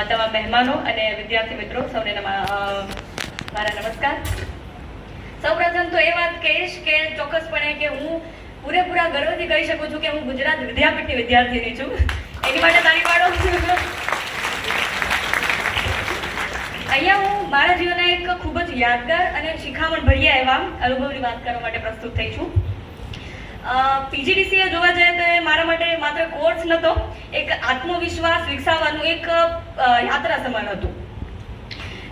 તમામ મહેમાનો અને વિદ્યાર્થી મિત્રો સૌને મારા નમસ્કાર. સૌપ્રથમ તો એ વાત કહીશ કે ચોક્કસપણે કે હું પૂરેપૂરા ગર્વથી કહી શકું છું કે હું ગુજરાત વિદ્યાપીઠની વિદ્યાર્થીની છું. એની માટે તાળી પાડો. અહીંયા હું મારા જીવનના એક ખૂબ જ યાદગાર અને શિખામણ ભર્યા એવા અનુભવની વાત કરવા માટે પ્રસ્તુત થઈ છું. પીજીડીસીએ જોવા જઈએ તો એ મારા માટે માત્ર કોર્સ નહોતો, એક આત્મવિશ્વાસ વિકસાવવાનું એક યાત્રા સમાન હતું.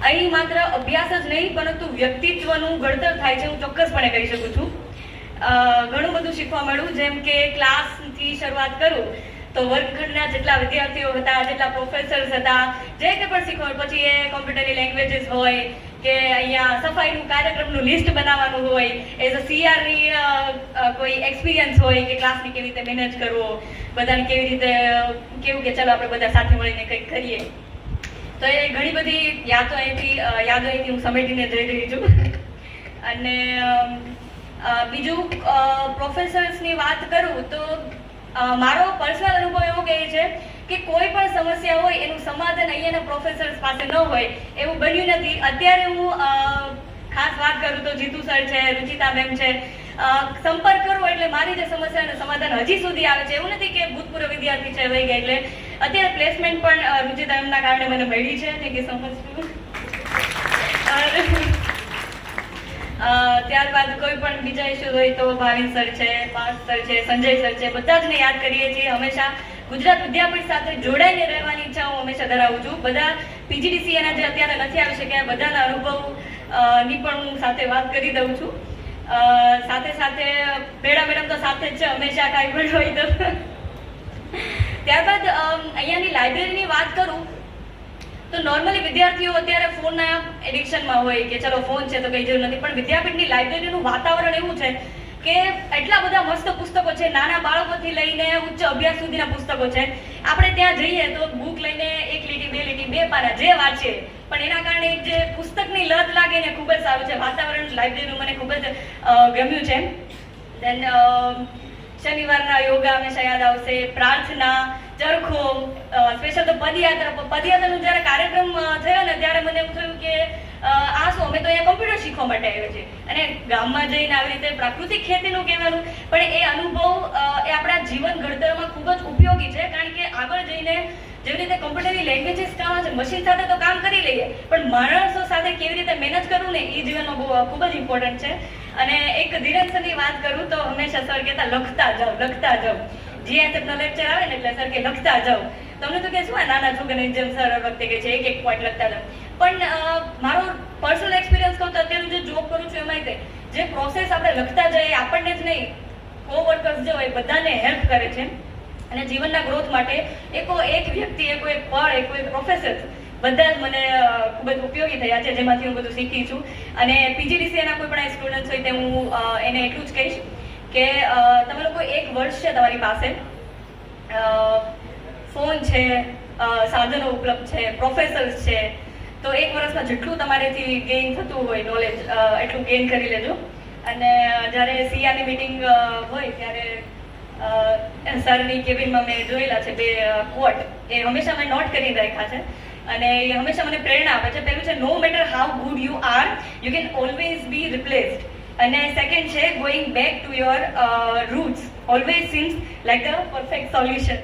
અહીં માત્ર અભ્યાસ જ નહીં પરંતુ વ્યક્તિત્વનું ઘડતર થાય છે, હું ચોક્કસપણે કહી શકું છું. ઘણું બધું શીખવા મળ્યું. જેમ કે ક્લાસથી શરૂઆત કરું તો વર્ગખંડના જેટલા વિદ્યાર્થીઓ હતા, જેટલા પ્રોફેસર્સ હતા, જે કંઈ પણ શીખવા, પછી એ કોમ્પ્યુટરની લેંગ્વેજીસ હોય કે અહીંયા સફાઈનું કાર્યક્રમનું લિસ્ટ બનાવવાનું હોય, એઝ અ સીઆરની કોઈ એક્સપિરિયન્સ હોય કે ક્લાસની કેવી રીતે મેનેજ કરવો, બધાને કેવી રીતે કેવું કે ચાલો આપણે બધા સાથે મળીને કંઈક કરીએ. તો એ ઘણી બધી યાદો અહીંથી હું સમેટીને જઈ રહી છું. અને બીજું પ્રોફેસર્સની વાત કરું તો મારો પર્સનલ અનુભવ એવો કહે છે કે કોઈ પણ સમસ્યા હોય એનું સમાધાન અહીંયાના પ્રોફેસર્સ પાસે ન હોય એવું બન્યું નથી. અત્યારે હું ખાસ વાત કરું તો જીતુ સર છે, રુચિતા મેમ છે, સંપર્ક કરવો એટલે મારી જે સમસ્યાનું સમાધાન હજી સુધી આવે છે. એવું નથી કે ભૂતપૂર્વ વિદ્યાર્થી છે વહી ગયા એટલે અત્યારે પ્લેસમેન્ટ પણ રુચિતા મેમના કારણે મને મળી છે. Thank you so much. ત્યારબાદ કોઈ પણ બીજા ઇસ્યુ હોય તો ભાવિન સર છે, પાર્થ સર છે, સંજય સર છે, બધા જ ને યાદ કરીએ છીએ. હંમેશા ગુજરાત વિદ્યાપીઠ સાથે જોડાઈને રહેવાની ઈચ્છા હું હંમેશા ધરાવું છું. બધા પીજીડીસીએના જે અત્યારે નથી આવી શક્યા બધાના અનુભવની પણ હું સાથે વાત કરી દઉં છું. સાથે સાથે બેડા મેડમ તો સાથે જ છે હંમેશા, કાંઈ પણ હોય તો. ત્યારબાદ અહીંયાની લાઇબ્રેરીની વાત કરું તો નોર્મલી વિદ્યાર્થીઓ અત્યારે ફોનના એડિક્શનમાં હોય કે ચલો ફોન છે તો કઈ જરૂર નથી, પણ વિદ્યાપીઠની લાઇબ્રેરીનું વાતાવરણ એવું છે કે એટલા બધા મસ્ત પુસ્તકો છે, નાના બાળકોથી લઈને ઉચ્ચ અભ્યાસ સુધીના પુસ્તકો છે. આપણે ત્યાં જઈએ તો બુક લઈને એક લીટી, બે લીટી, બે પાના જે વાંચીએ, પણ એના કારણે એક જે પુસ્તકની લત લાગે ને ખૂબ જ સારું છે. વાતાવરણ લાઇબ્રેરીનું મને ખૂબ જ ગમ્યું છે. દેન શનિવારના યોગા હંમેશા યાદ આવશે, પ્રાર્થના, ચરખો, સ્પેશિયલ તો પદયાત્રાનો જ્યારે કાર્યક્રમ થયો ને ત્યારે મને એવું થયું કે આ શું, અમે તો અહીંયા કોમ્પ્યુટર શીખવા માટે આવ્યો છે અને ગામમાં જઈને આવી રીતે પ્રાકૃતિક ખેતીનું કહેવાનું, પણ એ અનુભવ એ આપણા જીવન ઘડતરમાં ખૂબ જ ઉપયોગી છે. કારણ કે આગળ જઈને જેવી રીતે કોમ્પ્યુટરની લેંગ્વેજીસ કામ છે, મશીન સાથે તો કામ કરી લઈએ, પણ માણસો સાથે કેવી રીતે મહેનત કરવું ને એ જીવનમાં ખૂબ જ ઇમ્પોર્ટન્ટ છે. અને એક ધીરજ સરની વાત કરું તો હંમેશા સર કહેતા લખતા જાઓ. જીએસએફનો લેક્ચર આવે ને એટલે સર કે લખતા જાઓ. તમને તો કે શું નાના છોકરાની જેમ સર વખતે કે છે એક પોઈન્ટ લખતા જાઓ. પણ મારો પર્સનલ એક્સપિરિયન્સ કહું તો અત્યારે જે જોબ કરું છું એમાં જે પ્રોસેસ આપણે લખતા જઈએ આપણને જ નહીં, કોવર્કર્સ જે હોય બધાને હેલ્પ કરે છે. અને જીવનના ગ્રોથ માટે એક વ્યક્તિ, એક પળ, એક પ્રોફેસર બધા જ મને ખૂબ જ ઉપયોગી થયા છે, જેમાંથી હું બધું શીખી છું. અને પીજીડીસીએના કોઈ પણ સ્ટુડન્ટ્સ હોય તે હું એને એટલું જ કહીશ કે તમે લોકો એક વર્ષ છે તમારી પાસે, ફોન છે, સાધનો ઉપલબ્ધ છે, પ્રોફેસર્સ છે, તો એક વર્ષમાં જેટલું તમારેથી ગેઇન થતું હોય નોલેજ એટલું ગેઇન કરી લેજો. અને જ્યારે સીઆરની મીટિંગ હોય ત્યારે સરની કેબિનમાં મેં જોયેલા છે બે કોટ, એ હંમેશા મેં નોટ કરીને રાખ્યા છે અને એ હંમેશા મને પ્રેરણા આપે છે. પહેલું છે no matter how good you are you can always be replaced. અને સેકન્ડ છે going back to your roots always seems like the perfect solution.